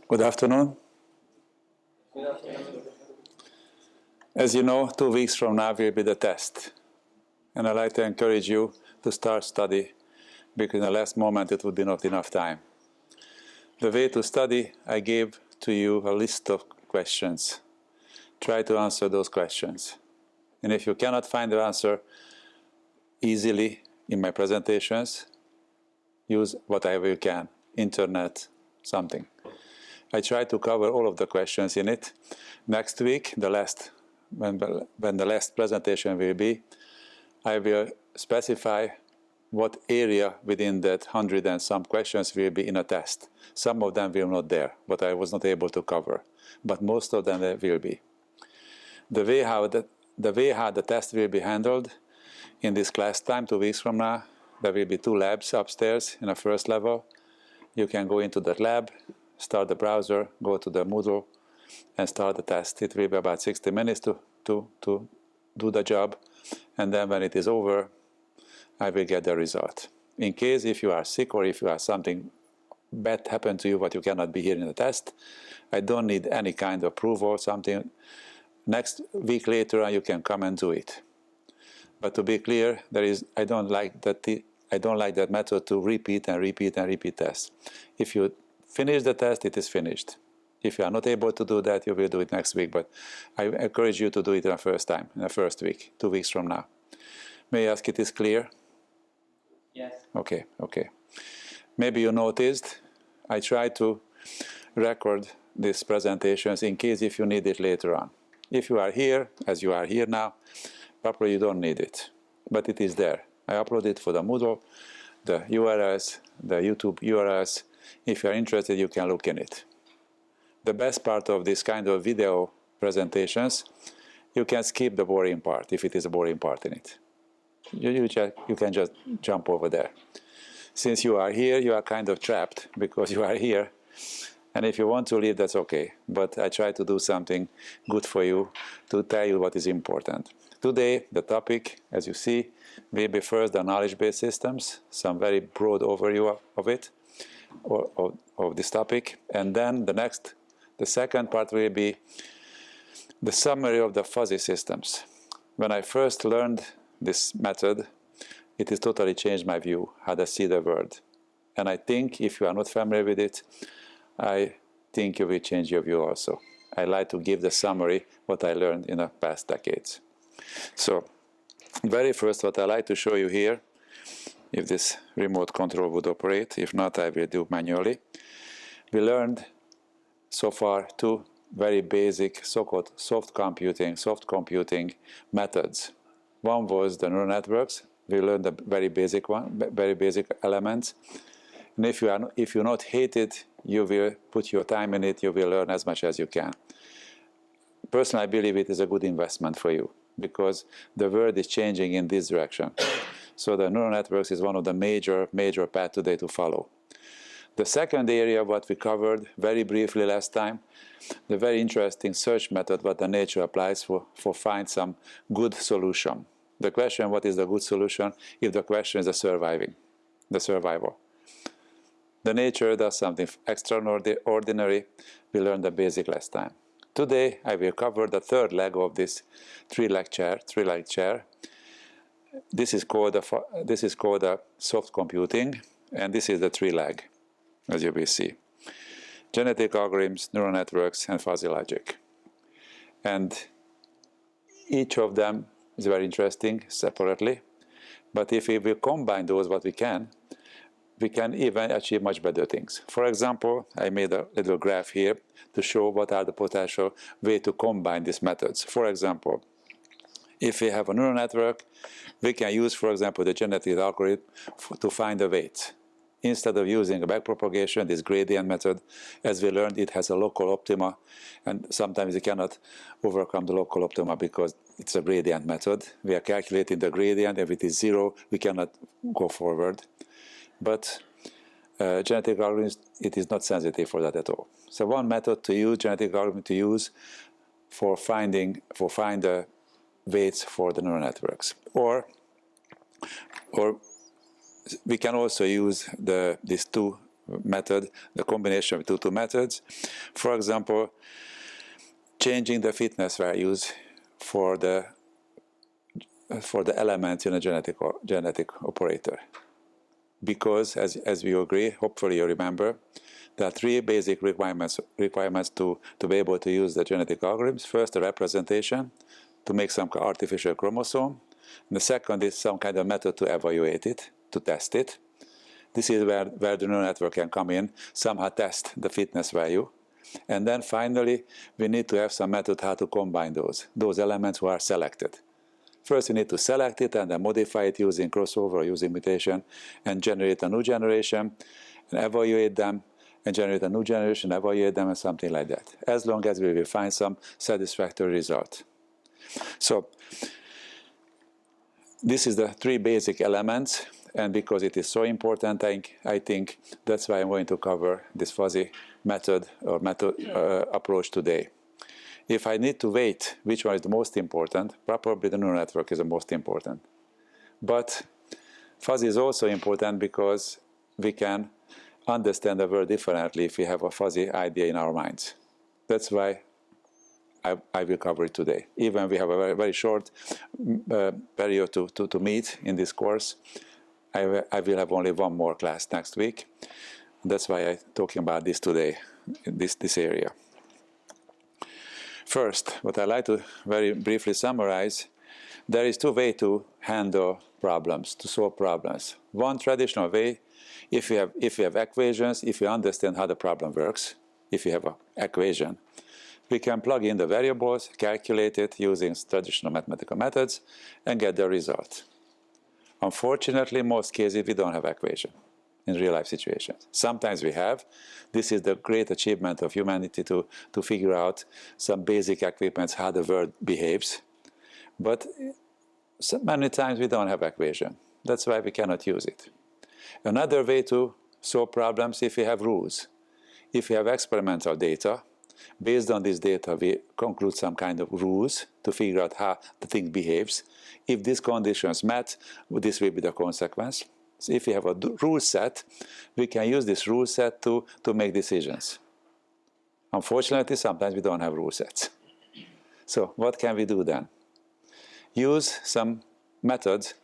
Good afternoon. As you know, 2 weeks from now will be the test. And I'd like to encourage you to start study, because in the last moment it would be not enough time. The way to study, I gave to you a list of questions. Try to answer those questions. And if you cannot find the answer easily in my presentations, use whatever you can, internet, something. I try to cover all of the questions in it. Next week, when the last presentation will be, I will specify what area within that 100 and some questions will be in a test. Some of them will not there, but I was not able to cover. But most of them will be. The way how the test will be handled in this class time, 2 weeks from now, there will be 2 labs upstairs in the first level. You can go into that lab, start the browser, go to the Moodle, and start the test. It will be about 60 minutes to do the job, and then when it is over, I will get the result. In case if you are sick or if you have something bad happen to you, but you cannot be here in the test, I don't need any kind of proof or something. Next week later, you can come and do it. But to be clear, I don't like that method to repeat and repeat and repeat tests. If you finish the test, it is finished. If you are not able to do that, you will do it next week. But I encourage you to do it in the first time, in the first week, 2 weeks from now. May I ask, it is clear? Yes. Okay. Maybe you noticed, I try to record these presentations in case if you need it later on. If you are here, as you are here now, probably you don't need it. But it is there. I upload it for the Moodle, the URLs, the YouTube URLs. If you are interested, you can look in it. The best part of this kind of video presentations, you can skip the boring part, if it is a boring part in it. You can just jump over there. Since you are here, you are kind of trapped, because you are here. And if you want to leave, that's okay. But I try to do something good for you, to tell you what is important. Today, the topic, as you see, will be first the knowledge-based systems, some very broad overview of it, of this topic. And then the second part will be the summary of the fuzzy systems. When I first learned this method, it has totally changed my view, how I see the world. And I think if you are not familiar with it, I think you will change your view also. I like to give the summary what I learned in the past decades. So, very first what I like to show you here, if this remote control would operate, if not I will do manually. We learned so far 2 very basic so-called soft computing methods. One was the neural networks. We learned the very basic elements. And if you not hate it, you will put your time in it, you will learn as much as you can. Personally, I believe it is a good investment for you, because the world is changing in this direction. So the neural networks is one of the major paths today to follow. The second area, what we covered very briefly last time, the very interesting search method what the nature applies for find some good solution. The question, what is the good solution, if the question is the survival. The nature does something extraordinary. We learned the basic last time. Today, I will cover the third leg of this three-leg chair. This is called a soft computing, and this is the 3-leg, as you will see. Genetic algorithms, neural networks, and fuzzy logic. And each of them is very interesting separately, but if we will combine those what we can even achieve much better things. For example, I made a little graph here to show what are the potential way to combine these methods. For example, if we have a neural network, we can use, for example, the genetic algorithm to find the weights. Instead of using a backpropagation, this gradient method, as we learned, it has a local optima, and sometimes you cannot overcome the local optima because it's a gradient method. We are calculating the gradient. If it is 0, we cannot go forward. But genetic algorithms, it is not sensitive for that at all. So one method to use, genetic algorithm to use for find the weights for the neural networks. Or we can also use these 2 method, the combination of two methods. For example, changing the fitness values for the elements in a genetic operator. Because, as we agree, hopefully you remember, there are three basic requirements to be able to use the genetic algorithms. First, the representation, to make some artificial chromosome. And the second is some kind of method to evaluate it, to test it. This is where the neural network can come in, somehow test the fitness value. And then finally, we need to have some method how to combine those elements who are selected. First, you need to select it and then modify it using crossover or using mutation and generate a new generation and evaluate them and generate a new generation, evaluate them and something like that, as long as we will find some satisfactory result. So this is the three basic elements, and because it is so important, I think that's why I'm going to cover this fuzzy method or approach today. If I need to weight which one is the most important, probably the neural network is the most important. But fuzzy is also important because we can understand the world differently if we have a fuzzy idea in our minds. That's why I will cover it today. Even we have a very, very short period to meet in this course, I will have only one more class next week. That's why I'm talking about this today, in this area. First, what I'd like to very briefly summarize, there is two ways to handle problems, to solve problems. One traditional way, if you have equations, if you understand how the problem works, if you have an equation, we can plug in the variables, calculate it using traditional mathematical methods, and get the result. Unfortunately, in most cases, we don't have equation in real-life situations. Sometimes we have. This is the great achievement of humanity to figure out some basic equipments, how the world behaves. But so many times we don't have equation. That's why we cannot use it. Another way to solve problems if we have rules. If we have experimental data, based on this data we conclude some kind of rules to figure out how the thing behaves. If these conditions met, this will be the consequence. So if we have a rule set, we can use this rule set to make decisions. Unfortunately, sometimes we don't have rule sets. So what can we do then? Use some methods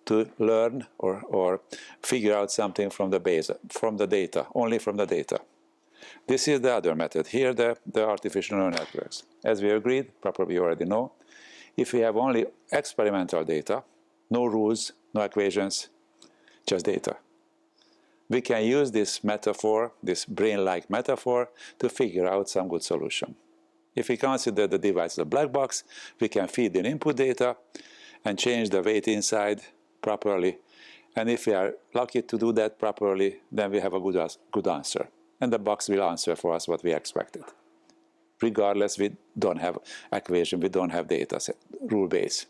to learn or figure out something from the data, only from the data. This is the other method. Here, the artificial neural networks. As we agreed, probably you already know, if we have only experimental data, no rules, no equations, just data, we can use this metaphor, this brain-like metaphor, to figure out some good solution. If we consider the device as a black box, we can feed in input data and change the weight inside properly. And if we are lucky to do that properly, then we have a good answer. And the box will answer for us what we expected. Regardless, we don't have equation, we don't have data set, rule base.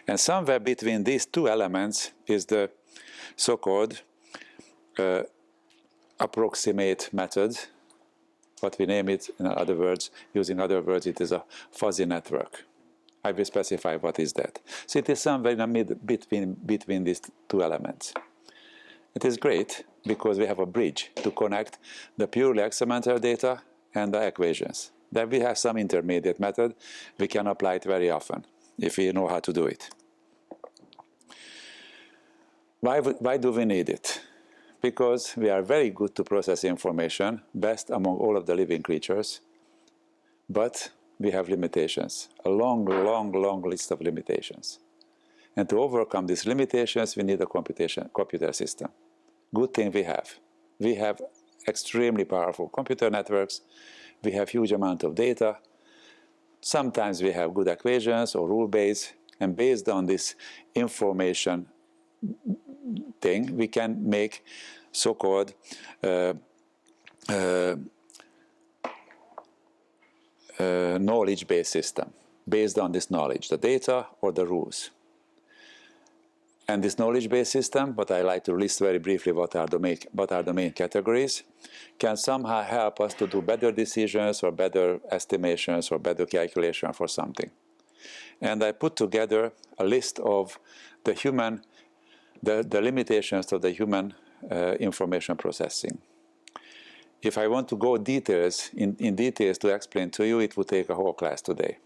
And somewhere between these two elements is the so-called approximate method, what we name it, in other words, using other words, it is a fuzzy network. I will specify what is that. So it is somewhere in the mid between these two elements. It is great because we have a bridge to connect the purely experimental data and the equations. Then we have some intermediate method. We can apply it very often if we know how to do it. Why do we need it? Because we are very good to process information, best among all of the living creatures, but we have limitations, a long list of limitations. And to overcome these limitations, we need a computer system. Good thing we have. We have extremely powerful computer networks. We have huge amount of data. Sometimes we have good equations or rule base, and based on this information thing, we can make so-called knowledge-based system, based on this knowledge, the data or the rules. And this knowledge-based system, but I like to list very briefly what are the main categories, can somehow help us to do better decisions or better estimations or better calculation for something. And I put together a list of the limitations of the human information processing. if I want to go in details to explain to you, it would take a whole class today.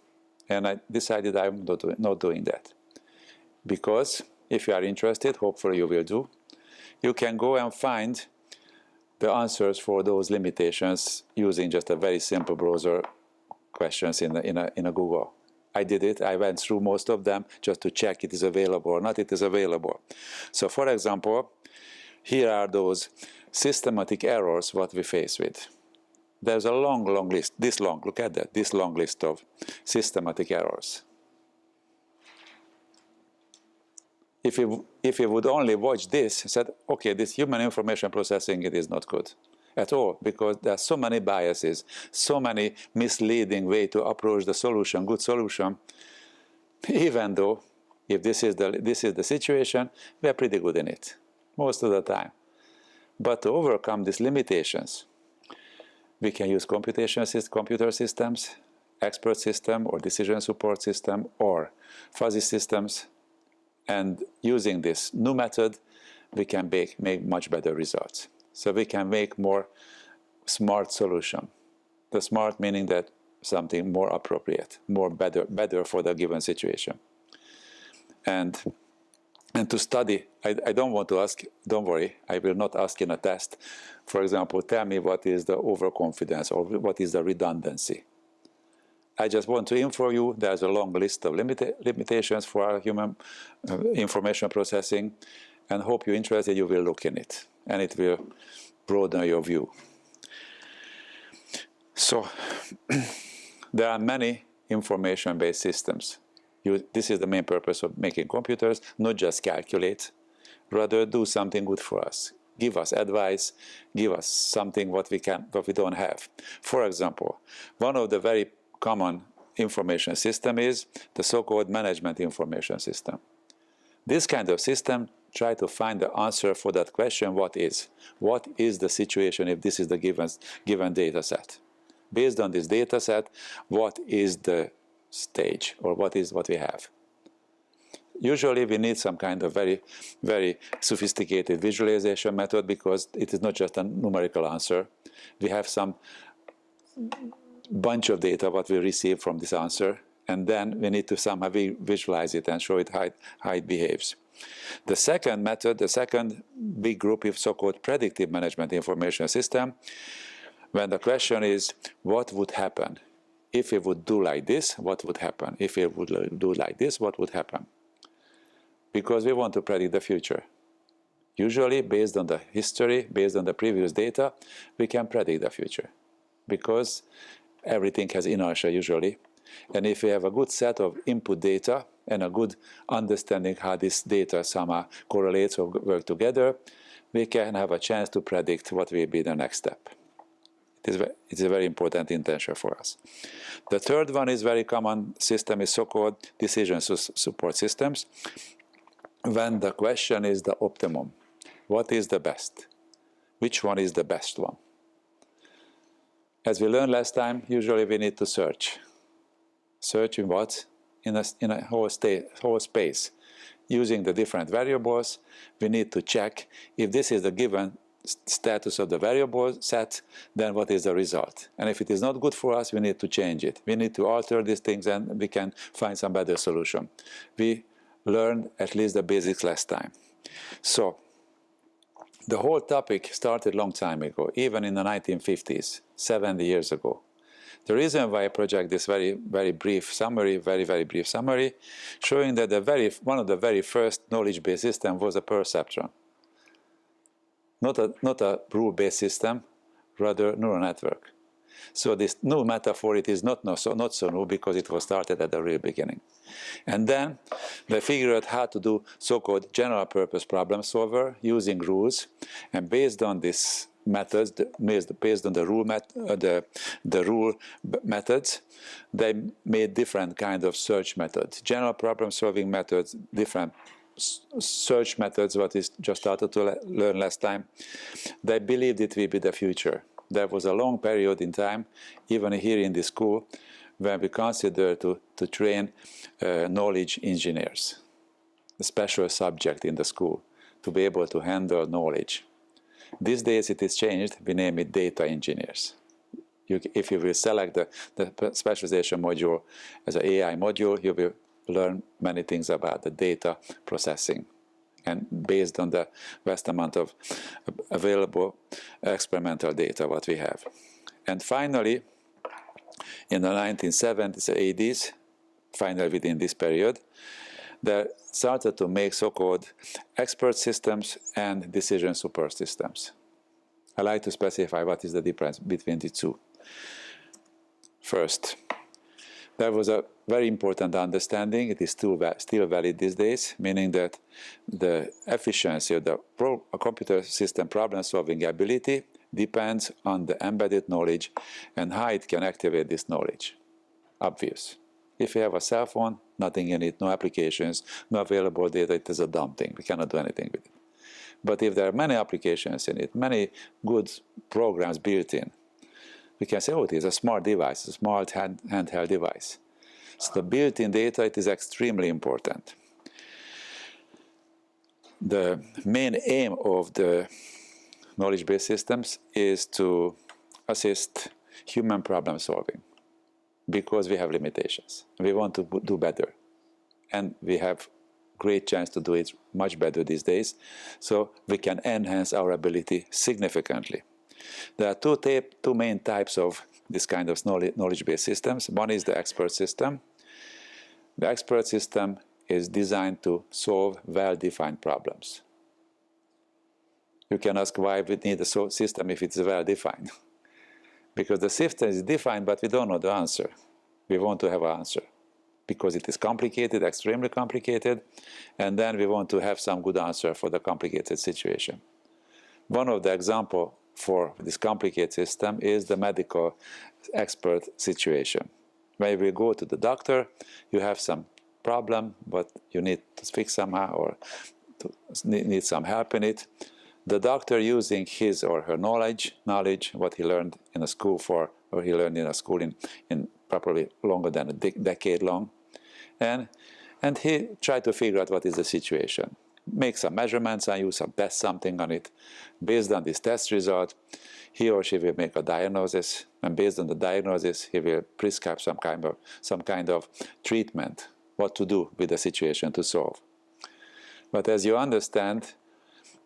And I decided I'm not doing that. Because if you are interested, hopefully you will do, you can go and find the answers for those limitations using just a very simple browser questions in a Google. I did it. I went through most of them just to check it is available or not. It is available. So for example, here are those systematic errors what we face with. There's a long list, this long, look at that, this long list of systematic errors. If you would only watch this, said, okay, this human information processing, it is not good at all, because there are so many biases, so many misleading ways to approach the solution, good solution, even though if this is the situation, we are pretty good in it, most of the time. But to overcome these limitations, we can use computer systems, expert system, or decision support system, or fuzzy systems. And using this new method, we can make much better results. So we can make more smart solution. The smart meaning that something more appropriate, better for the given situation. And to study, I don't want to ask, don't worry, I will not ask in a test, for example, tell me what is the overconfidence or what is the redundancy. I just want to inform you there's a long list of limitations for our human information processing, and hope you're interested, you will look in it, and it will broaden your view. So, there are many information-based systems. This is the main purpose of making computers, not just calculate, rather do something good for us. Give us advice, give us something what we don't have. For example, one of the very common information system is the so-called management information system. This kind of system tries to find the answer for that question, what is the situation if this is the given data set. Based on this data set, what is the stage, or what we have. Usually we need some kind of very, very sophisticated visualization method, because it is not just a numerical answer. We have some bunch of data what we receive from this answer, and then we need to somehow visualize it and show it how it behaves. The second method, the second big group is so-called predictive management information system, when the question is, what would happen? If we would do like this, what would happen? If we would do like this, what would happen? Because we want to predict the future. Usually, based on the history, based on the previous data, we can predict the future, because everything has inertia usually. And if we have a good set of input data and a good understanding how this data somehow correlates or work together, we can have a chance to predict what will be the next step. It's a very important intention for us. The third one is very common system, is so-called decision support systems, when the question is the optimum. What is the best? Which one is the best one? As we learned last time, usually we need to search. Search in what? In a whole space. Using the different variables, we need to check if this is the given status of the variable set, then what is the result? And if it is not good for us, we need to change it. We need to alter these things, and we can find some better solution. We learned at least the basics last time. So, the whole topic started a long time ago, even in the 1950s, 70 years ago. The reason why I project this very brief summary, very brief summary, showing that one of the very first knowledge-based systems was a perceptron. Not a rule-based system, rather neural network. So this new metaphor, it is not so new, because it was started at the real beginning. And then they figured out how to do so-called general purpose problem solver using rules, and based on these methods, based on the rule methods, they made different kind of search methods, general problem solving methods, different search methods, what is just started to learn last time. They believed it will be the future. There was a long period in time, even here in the school, when we considered to train knowledge engineers, a special subject in the school, to be able to handle knowledge. These days it is changed, we name it data engineers. If you will select the specialization module as an AI module, you will learn many things about the data processing, and based on the vast amount of available experimental data what we have. And finally, in the 1970s and 80s, finally within this period, they started to make so-called expert systems and decision support systems. I like to specify what is the difference between the two. First, there was a very important understanding, it is still valid these days, meaning that the efficiency of the computer system problem-solving ability depends on the embedded knowledge and how it can activate this knowledge. Obvious. If you have a cell phone, nothing in it, no applications, no available data, it is a dumb thing. We cannot do anything with it. But if there are many applications in it, many good programs built in, we can say, oh, it is a smart device, a smart handheld device. So the built-in data, it is extremely important. The main aim of the knowledge-based systems is to assist human problem solving, because we have limitations. We want to do better, and we have great chance to do it much better these days, so we can enhance our ability significantly. There are two main types of this kind of knowledge-based systems. One is the expert system. The expert system is designed to solve well-defined problems. You can ask why we need a system if it's well-defined. Because the system is defined, but we don't know the answer. We want to have an answer. Because it is complicated, extremely complicated, and then we want to have some good answer for the complicated situation. One of the examples for this complicated system is the medical expert situation. When you go to the doctor, you have some problem, but you need to fix somehow or need some help in it. The doctor, using his or her knowledge, what he learned in a school or he learned in a school in probably longer than a decade long, and he tried to figure out what is the situation. Make some measurements and test something on it. Based on this test result, he or she will make a diagnosis, and based on the diagnosis, he will prescribe some kind of treatment, what to do with the situation to solve. But as you understand,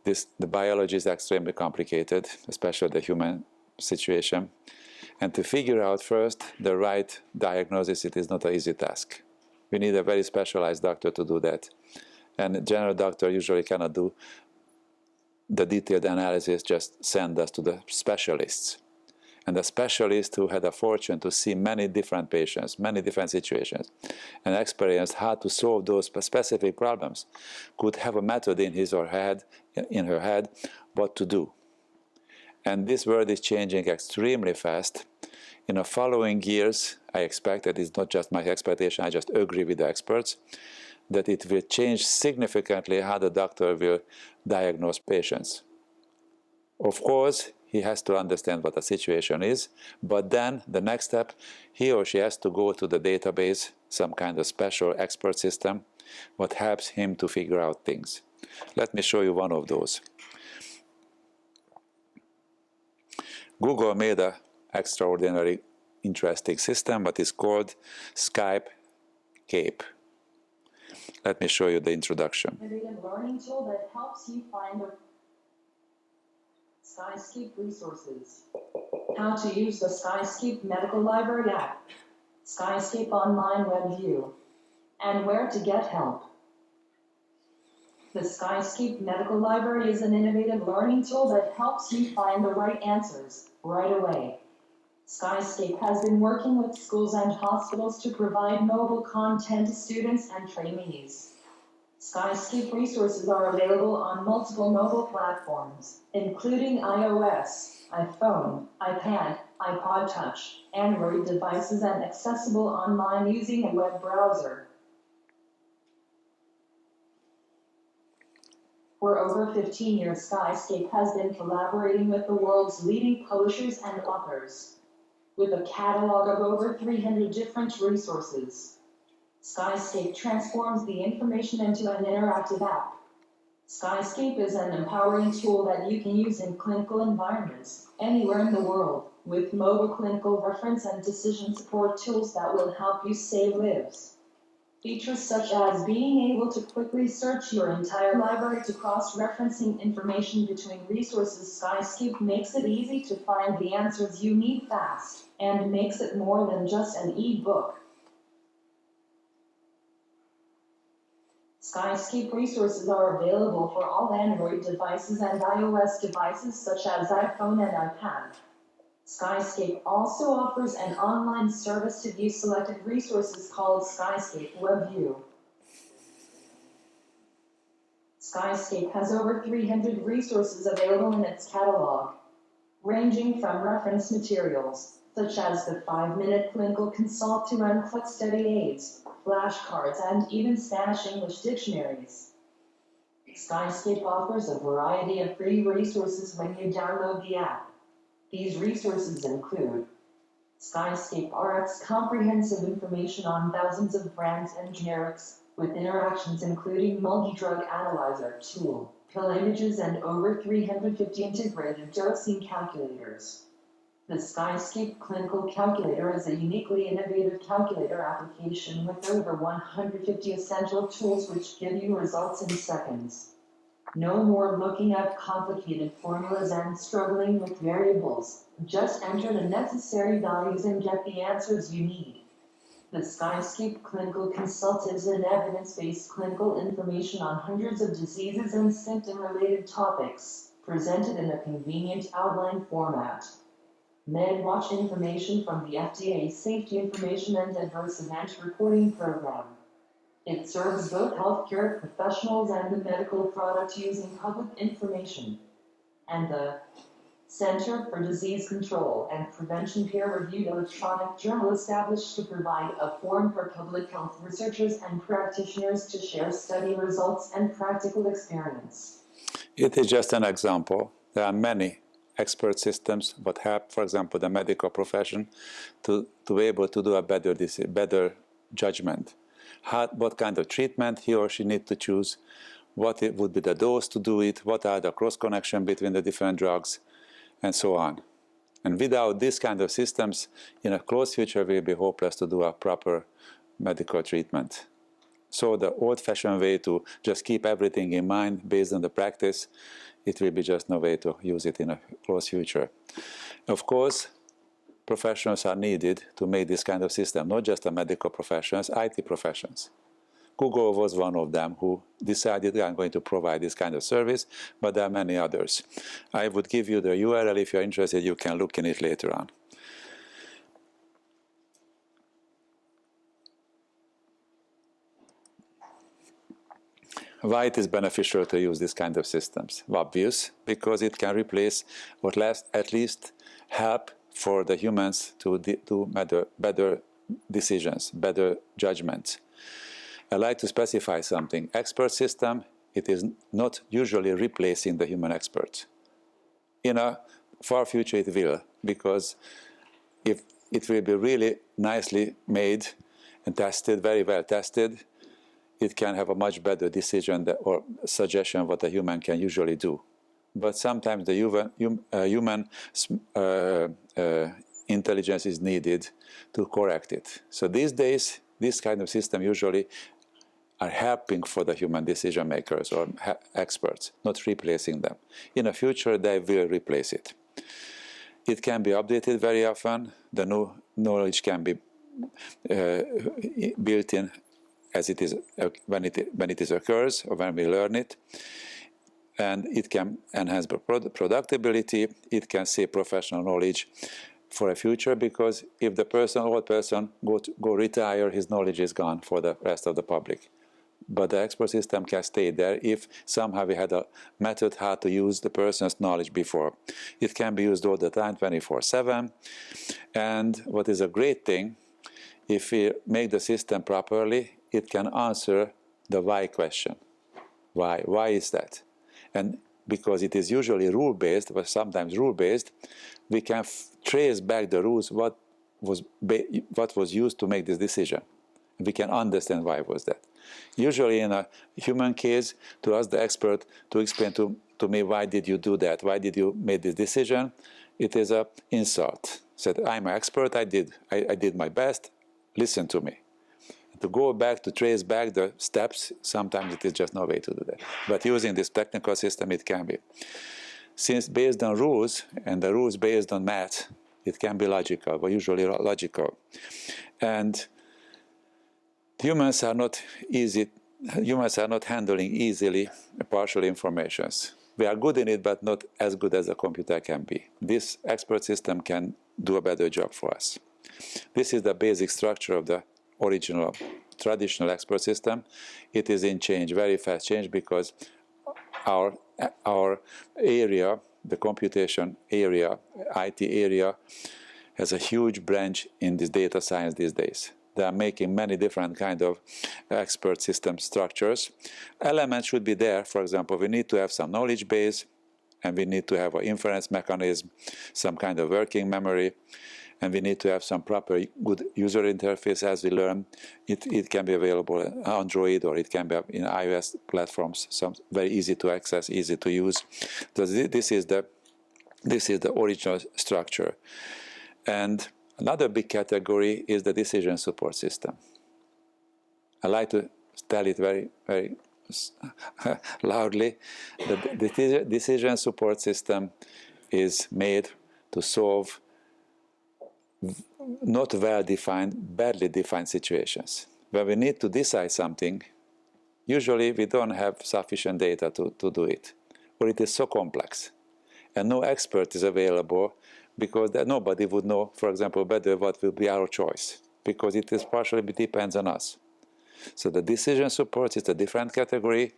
the biology is extremely complicated, especially the human situation. And to figure out first the right diagnosis, it is not an easy task. We need a very specialized doctor to do that. And a general doctor usually cannot do the detailed analysis, just send us to the specialists. And the specialist who had a fortune to see many different patients, many different situations, and experienced how to solve those specific problems, could have a method in his or her head, what to do. And this world is changing extremely fast. In the following years, I expect, that it's not just my expectation, I just agree with the experts, that it will change significantly how the doctor will diagnose patients. Of course, he has to understand what the situation is, but then the next step, he or she has to go to the database, some kind of special expert system, what helps him to figure out things. Let me show you one of those. Google made an extraordinary, interesting system, what is called Skype Cape. Let me show you the introduction. Innovative learning tool that helps you find the Skyscape resources. How to use the Skyscape Medical Library app, Skyscape Online Web View, and where to get help. The Skyscape Medical Library is an innovative learning tool that helps you find the right answers right away. Skyscape has been working with schools and hospitals to provide mobile content to students and trainees. Skyscape resources are available on multiple mobile platforms, including iOS, iPhone, iPad, iPod Touch, Android devices, and accessible online using a web browser. For over 15 years, Skyscape has been collaborating with the world's leading publishers and authors. With a catalog of over 300 different resources, Skyscape transforms the information into an interactive app. Skyscape is an empowering tool that you can use in clinical environments, anywhere in the world, with mobile clinical reference and decision support tools that will help you save lives. Features such as being able to quickly search your entire library to cross-referencing information between resources. Skyscape makes it easy to find the answers you need fast, and makes it more than just an e-book. Skyscape resources are available for all Android devices and iOS devices such as iPhone and iPad. Skyscape also offers an online service to view selected resources called Skyscape WebView. Skyscape has over 300 resources available in its catalog, ranging from reference materials, such as the 5-minute clinical consult to uncut study aids, flashcards, and even Spanish-English dictionaries. Skyscape offers a variety of free resources when you download the app. These resources include Skyscape RX comprehensive information on thousands of brands and generics, with interactions including multi-drug analyzer tool, pill images, and over 350 integrated dosing calculators. The Skyscape Clinical Calculator is a uniquely innovative calculator application with over 150 essential tools which give you results in seconds. No more looking at complicated formulas and struggling with variables. Just enter the necessary values and get the answers you need. The Skyscape Clinical Consult is an evidence-based clinical information on hundreds of diseases and symptom-related topics, presented in a convenient outline format. MedWatch information from the FDA Safety Information and Adverse Event Reporting Program. It serves both healthcare professionals and the medical product using public information. And the Center for Disease Control and Prevention peer-reviewed electronic journal established to provide a forum for public health researchers and practitioners to share study results and practical experience. It is just an example. There are many expert systems that help, for example, the medical profession to be able to do a better judgment. What kind of treatment he or she needs to choose, what it would be the dose to do it, what are the cross-connection between the different drugs, and so on. And without these kind of systems, in a close future, it will be hopeless to do a proper medical treatment. So the old-fashioned way to just keep everything in mind based on the practice, it will be just no way to use it in a close future. Of course, professionals are needed to make this kind of system, not just the medical professions, IT professions. Google was one of them who decided they are going to provide this kind of service, but there are many others. I would give you the URL. If you're interested, you can look in it later on. Why it is beneficial to use this kind of systems? Obvious, because it can replace or at least help for the humans to do better decisions, better judgments. I like to specify something. Expert system, it is not usually replacing the human experts. In a far future it will, because if it will be really nicely made and tested, very well tested, it can have a much better decision or suggestion what a human can usually do. But sometimes the human intelligence is needed to correct it. So these days, this kind of system usually are helping for the human decision makers or experts, not replacing them. In the future, they will replace it. It can be updated very often. The new knowledge can be built in as it is when it occurs or when we learn it. And it can enhance productivity. It can save professional knowledge for a future, because if the old person go retire, his knowledge is gone for the rest of the public. But the expert system can stay there if somehow we had a method how to use the person's knowledge before. It can be used all the time, 24/7. And what is a great thing, if we make the system properly, it can answer the why question. Why? Why is that? And because it is usually rule-based, but sometimes rule-based, we can trace back the rules, what was used to make this decision. We can understand why was that. Usually in a human case, to ask the expert to explain to me why did you do that, why did you make this decision, it is an insult. Said, I'm an expert, I did my best, listen to me. To go back, to trace back the steps, sometimes it is just no way to do that. But using this technical system, it can be. Since based on rules, and the rules based on math, it can be logical, but usually logical. And humans are not handling easily partial informations. We are good in it, but not as good as a computer can be. This expert system can do a better job for us. This is the basic structure of the original traditional expert system. It is in change, very fast change, because our area, the computation area, IT area, has a huge branch in this data science these days. They are making many different kind of expert system structures. Elements should be there. For example, we need to have some knowledge base, and we need to have an inference mechanism, some kind of working memory, and we need to have some proper good user interface as we learn. It can be available on Android, or it can be in iOS platforms, some very easy to access, easy to use. So this is the original structure. And another big category is the decision support system. I like to tell it very, very loudly. The decision support system is made to solve not well-defined, badly defined situations. When we need to decide something, usually we don't have sufficient data to do it, or it is so complex, and no expert is available, because nobody would know, for example, better what will be our choice, because it is partially depends on us. So the decision support is a different category.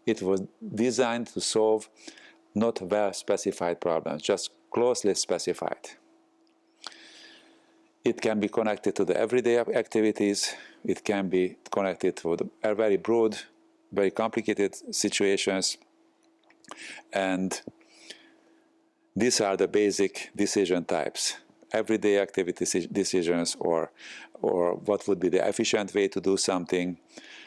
It was designed to solve not well-specified problems, just closely specified. It can be connected to the everyday activities. It can be connected to a very broad, very complicated situations. And these are the basic decision types. Everyday activity decisions, or what would be the efficient way to do something.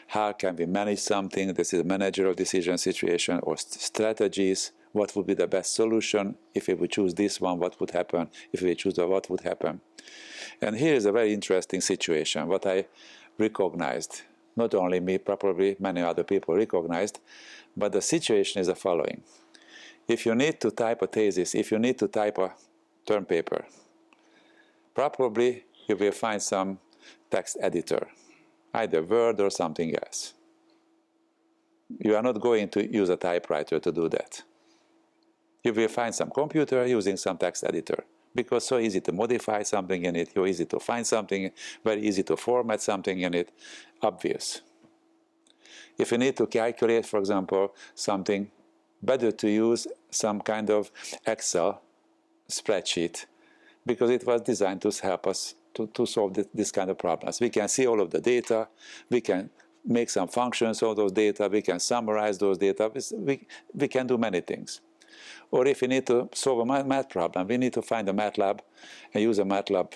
How can we manage something? This is a managerial decision situation, or strategies. What would be the best solution? If we would choose this one, what would happen? If we choose what would happen? And here is a very interesting situation, what I recognized. Not only me, probably many other people recognized, but the situation is the following. If you need to type a thesis, if you need to type a term paper, probably you will find some text editor, either Word or something else. You are not going to use a typewriter to do that. You will find some computer using some text editor, because so easy to modify something in it, so easy to find something, very easy to format something in it, obvious. If you need to calculate, for example, something, better to use some kind of Excel spreadsheet, because it was designed to help us to solve this kind of problems. We can see all of the data, we can make some functions of those data, we can summarize those data, we can do many things. Or if we need to solve a math problem, we need to find a MATLAB and use a MATLAB.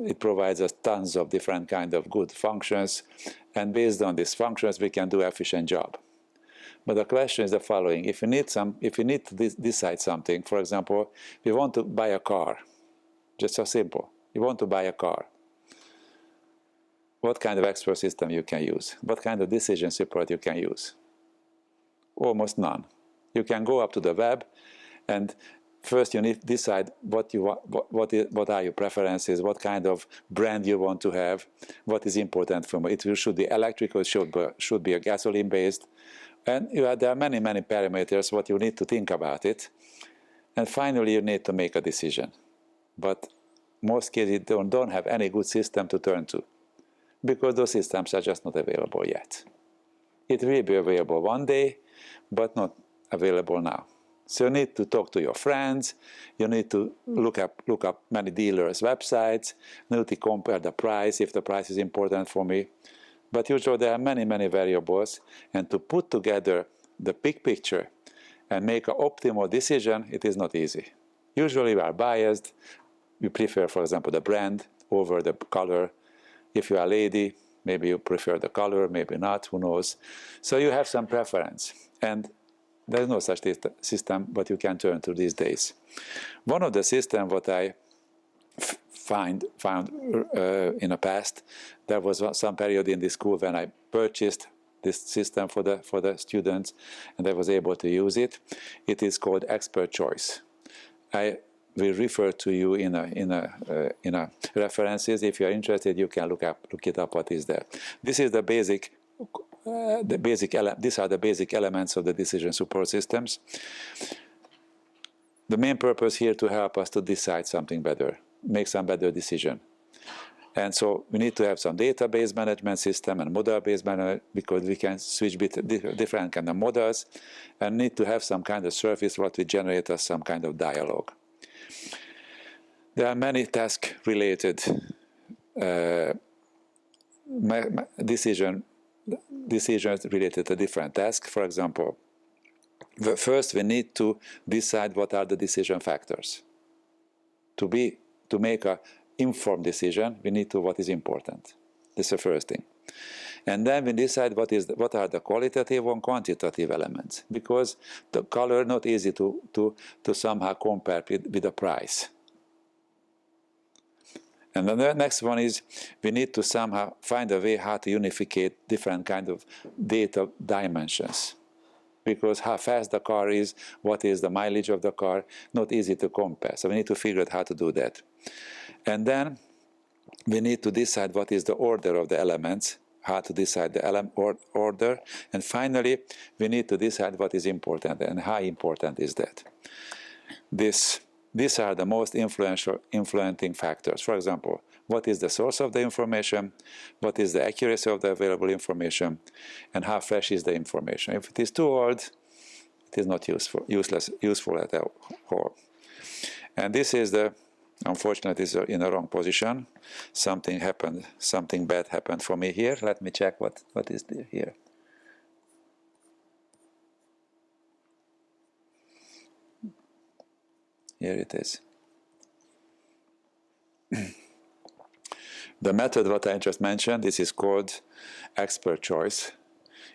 It provides us tons of different kind of good functions, and based on these functions we can do an efficient job. But the question is the following: if you need to decide something, for example, we want to buy a car, just so simple. You want to buy a car. What kind of expert system you can use? What kind of decision support you can use? Almost none. You can go up to the web, and first you need to decide what are your preferences, what kind of brand you want to have, what is important for me. It should be electrical, should be a gasoline based, and there are many parameters what you need to think about it, and finally you need to make a decision. But most cases you don't have any good system to turn to, because those systems are just not available yet. It will be available one day, but not available now. So you need to talk to your friends, you need to look up many dealers' websites, you need to compare the price, if the price is important for me. But usually there are many variables, and to put together the big picture and make an optimal decision, it is not easy. Usually we are biased, we prefer, for example, the brand over the color. If you are a lady, Maybe you prefer the color, maybe not, who knows. So you have some preference. And there's no such system, but you can turn to these days. One of the systems what I found in the past, there was some period in the school when I purchased this system for the students, and I was able to use it. It is called expert choice. I will refer to you in a references. If you are interested, you can look it up. What is there? This is the basic. These are the basic elements of the decision support systems. The main purpose here to help us to decide something better, make some better decision. And so we need to have some database management system and model-based management, because we can switch different kind of models, and need to have some kind of service what will generate us some kind of dialogue. There are many task-related decisions related to different tasks. For example, first we need to decide what are the decision factors. To make a informed decision, we need to what is important. This is the first thing. And then we decide what are the qualitative and quantitative elements, because the color not easy to somehow compare with the price. And then the next one is we need to somehow find a way how to unificate different kind of data dimensions, because how fast the car is, what is the mileage of the car, not easy to compare. So we need to figure out how to do that. And then we need to decide what is the order of the elements, how to decide the order. And finally, we need to decide what is important and how important is that. These are the most influencing factors. For example, what is the source of the information, what is the accuracy of the available information, and how fresh is the information. If it is too old, it is not useful at all. And this is unfortunately, is in the wrong position. Something bad happened for me here. Let me check what is there here. Here it is. The method what I just mentioned, this is called expert choice.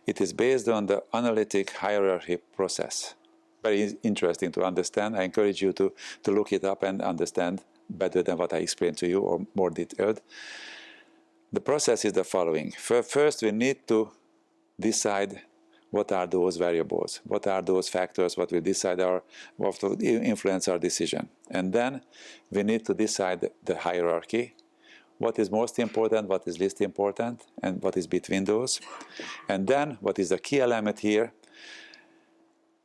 It is based on the analytic hierarchy process. Very interesting to understand. I encourage you to look it up and understand better than what I explained to you, or more detailed. The process is the following. First, we need to decide what are those variables, what are those factors, what will decide what will influence our decision. And then we need to decide the hierarchy, what is most important, what is least important, and what is between those. And then, what is the key element here,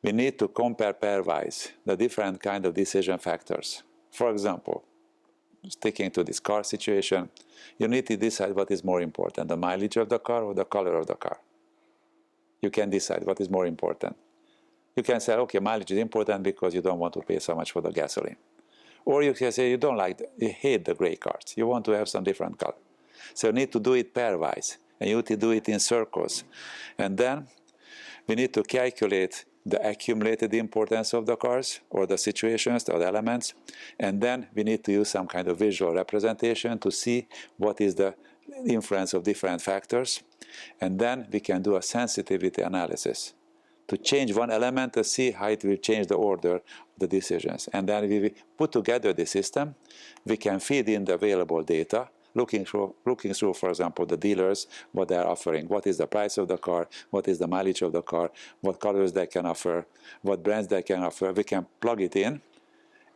we need to compare pairwise the different kind of decision factors. For example, sticking to this car situation, you need to decide what is more important, the mileage of the car or the color of the car. You can decide what is more important. You can say, okay, mileage is important because you don't want to pay so much for the gasoline. Or you can say you hate the gray cars. You want to have some different color. So you need to do it pairwise, and you need to do it in circles. And then we need to calculate the accumulated importance of the cars, or the situations, or the elements, and then we need to use some kind of visual representation to see what is the influence of different factors, and then we can do a sensitivity analysis to change one element to see how it will change the order of the decisions. And then we put together the system, we can feed in the available data, looking through, for example, the dealers, what they are offering, what is the price of the car, what is the mileage of the car, what colors they can offer, what brands they can offer. We can plug it in,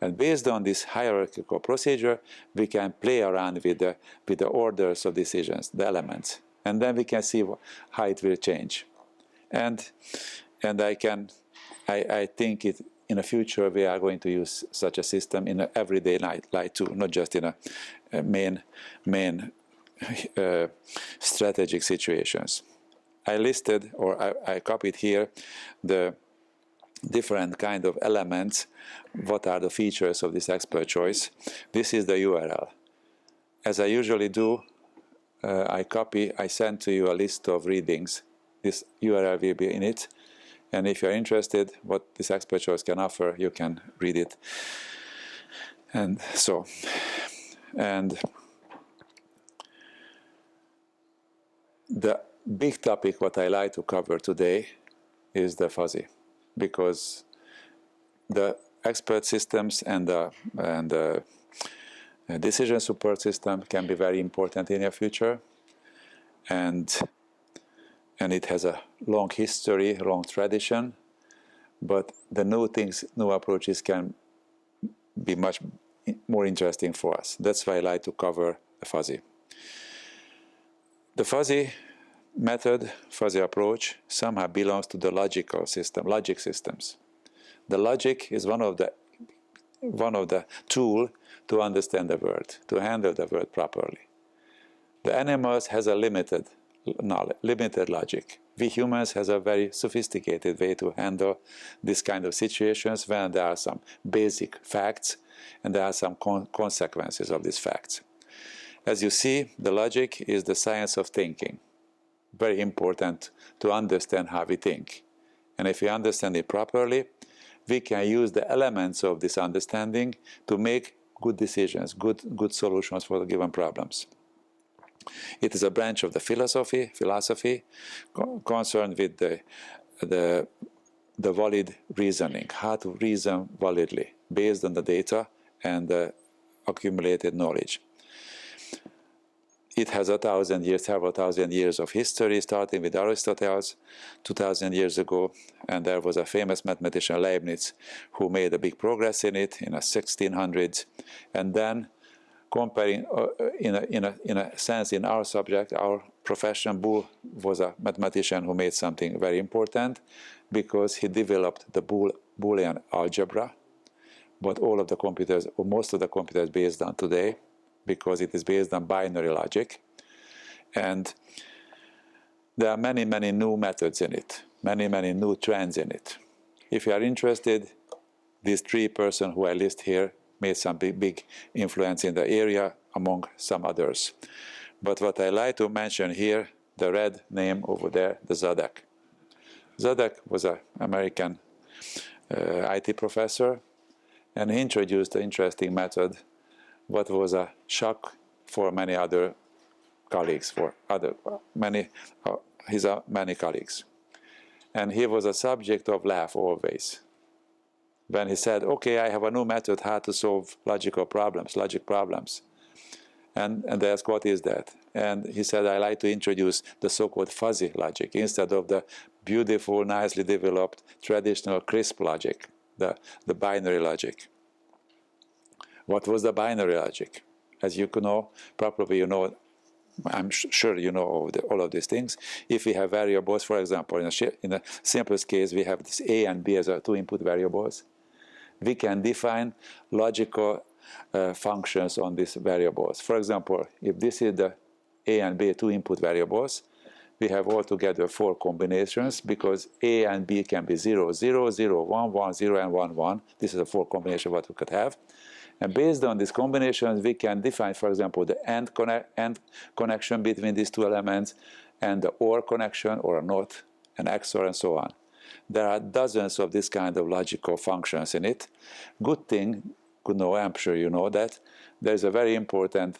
and based on this hierarchical procedure, we can play around with the orders of decisions, the elements, and then we can see how it will change. And I think in the future we are going to use such a system in an everyday life too, not just in a main strategic situations. I listed, or I copied here, the different kind of elements. What are the features of this expert choice? This is the URL. As I usually do, I send to you a list of readings. This URL will be in it. And if you're interested what this expert choice can offer, you can read it. And so, and the big topic what I like to cover today is the fuzzy, because the expert systems and the decision support system can be very important in your future, and it has a long history, long tradition, but the new things, new approaches can be much more interesting for us. That's why I like to cover the fuzzy. The fuzzy method, fuzzy approach, somehow belongs to the logical system, logic systems. The logic is one of the tool to understand the world, to handle the world properly. The animals has a limited knowledge, limited logic. We humans has a very sophisticated way to handle this kind of situations when there are some basic facts and there are some consequences of these facts. As you see, the logic is the science of thinking. Very important to understand how we think. And if we understand it properly, we can use the elements of this understanding to make good decisions, good solutions for the given problems. It is a branch of the philosophy concerned with the valid reasoning, how to reason validly based on the data and the accumulated knowledge. It has 1,000 years, several thousand years of history, starting with Aristotle 2,000 years ago, and there was a famous mathematician Leibniz who made a big progress in it in the 1600s, and then comparing, in a sense, in our subject, our profession, Boole was a mathematician who made something very important because he developed the Boolean algebra, but all of the computers, or most of the computers based on today, because it is based on binary logic. And there are many, many new methods in it, many, many new trends in it. If you are interested, these three persons who I list here made some big influence in the area, among some others. But what I like to mention here, the red name over there, the Zadek. Zadek was an American IT professor, and he introduced an interesting method, what was a shock for many other colleagues, his many colleagues. And he was a subject of laugh always. When he said, okay, I have a new method how to solve logic problems. And they asked, what is that? And he said, I like to introduce the so-called fuzzy logic instead of the beautiful, nicely developed, traditional crisp logic, the binary logic. What was the binary logic? As you know, probably you know, I'm sure you know all of these things. If we have variables, for example, in the simplest case, we have this A and B as our two input variables. We can define logical functions on these variables. For example, if this is the A and B two input variables, we have altogether 4 combinations because A and B can be 0, 0, 0, 1, 1, 0, and 1, 1. This is a 4 combination what we could have. And based on these combinations, we can define, for example, the AND connection between these two elements, and the OR connection, or a NOT, an XOR, and so on. There are dozens of this kind of logical functions in it. Good thing, good know, I'm sure you know that, there's a very important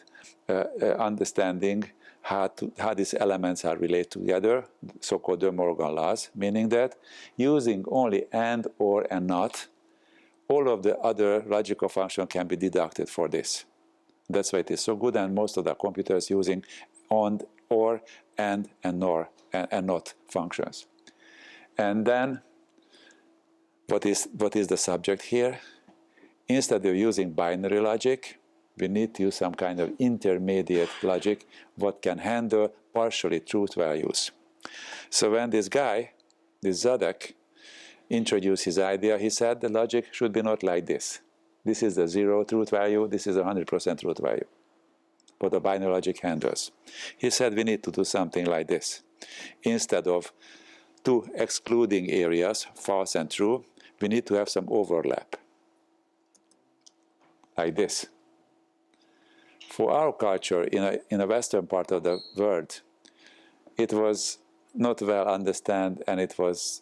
understanding how these elements are related together, so-called De Morgan laws, meaning that using only AND, OR, and NOT, all of the other logical functions can be deducted for this. That's why it is so good, and most of the computers using OR, AND, and NOR, and NOT functions. And then, what is the subject here? Instead of using binary logic, we need to use some kind of intermediate logic what can handle partially truth values. So when this guy, this Zadek, introduced his idea, he said the logic should be not like this. This is the 0 truth value, this is a 100% truth value. What the binary logic handles. He said we need to do something like this. Instead of 2 excluding areas, false and true, we need to have some overlap. Like this. For our culture, in a Western part of the world, it was not well understood and it was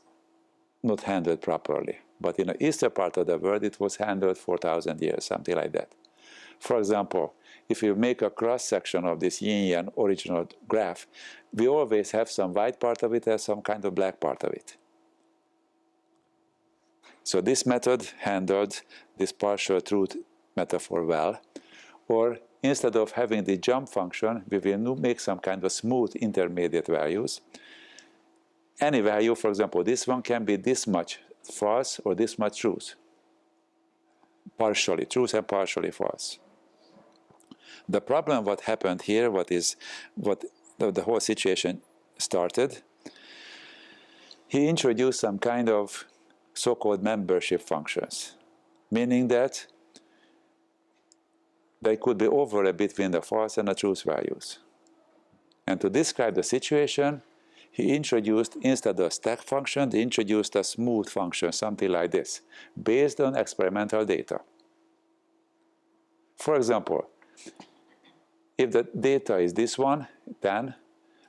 not handled properly. But in the eastern part of the world, it was handled for 1,000 years, something like that. For example, if you make a cross-section of this yin-yang original graph, we always have some white part of it and some kind of black part of it. So this method handled this partial truth metaphor well, or instead of having the jump function, we will make some kind of smooth intermediate values. Any value, for example, this one can be this much false or this much truth. Partially truth and partially false. The problem what happened here, what the whole situation started, he introduced some kind of so-called membership functions, meaning that they could be overlap between the false and the truth values. And to describe the situation, he introduced, instead of a stack function, he introduced a smooth function, something like this, based on experimental data. For example, if the data is this one, then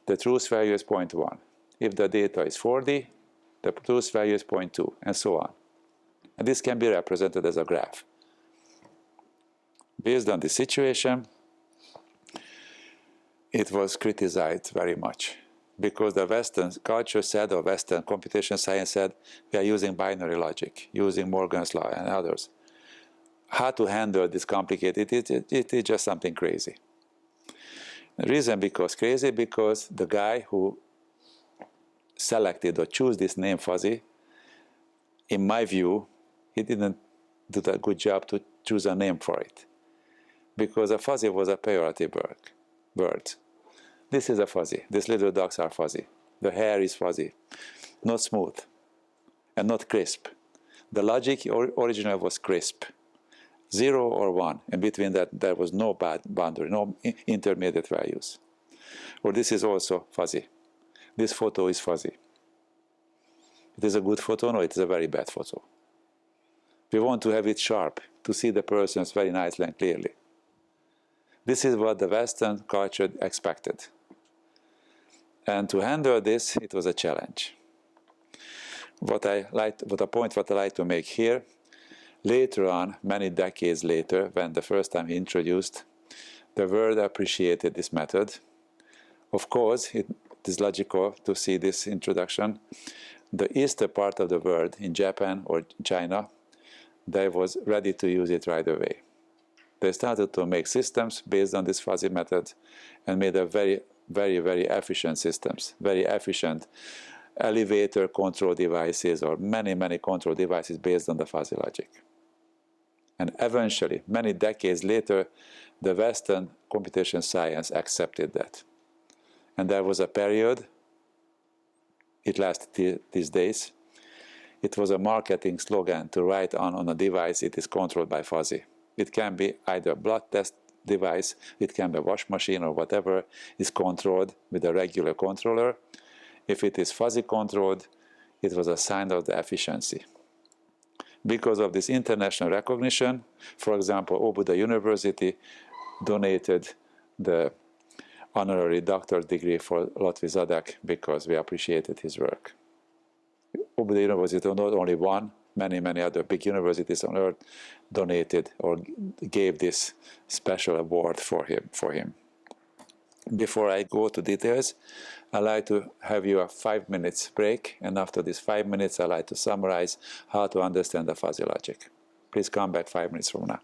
the truth value is 0.1. If the data is 40, the truth value is 0.2, and so on. And this can be represented as a graph. Based on the situation, it was criticized very much, because the Western culture said, or Western computation science said, we are using binary logic, using Morgan's law and others. How to handle this complicated, it is just something crazy. The reason crazy, because the guy who selected or chose this name fuzzy, in my view, he didn't do a good job to choose a name for it. Because a fuzzy was a pejorative word. This is a fuzzy. These little dogs are fuzzy. The hair is fuzzy. Not smooth and not crisp. The logic originally was crisp. 0 or 1. And between that, there was no boundary, no intermediate values. Or this is also fuzzy. This photo is fuzzy. It is a good photo? No, it is a very bad photo. We want to have it sharp, to see the persons very nicely and clearly. This is what the Western culture expected. And to handle this, it was a challenge. What I like to make here, later on, many decades later, when the first time he introduced, the world appreciated this method. Of course, it is logical to see this introduction. The eastern part of the world, in Japan or China, they was ready to use it right away. They started to make systems based on this fuzzy method and made a very, very efficient systems, very efficient elevator control devices or many control devices based on the fuzzy logic. And eventually, many decades later, the Western computation science accepted that. And there was a period, it lasted these days, it was a marketing slogan to write on a device it is controlled by fuzzy. It can be either a blood test device, it can be a wash machine or whatever is controlled with a regular controller. If it is fuzzy controlled, it was a sign of the efficiency. Because of this international recognition, for example, Óbuda University donated the honorary doctorate degree for Lotfi Zadek because we appreciated his work. Óbuda University, not only one, many other big universities on earth donated or gave this special award for him. Before I go to details, I'd like to have you a 5 minutes break, and after this 5 minutes, I'd like to summarize how to understand the fuzzy logic. Please come back 5 minutes from now.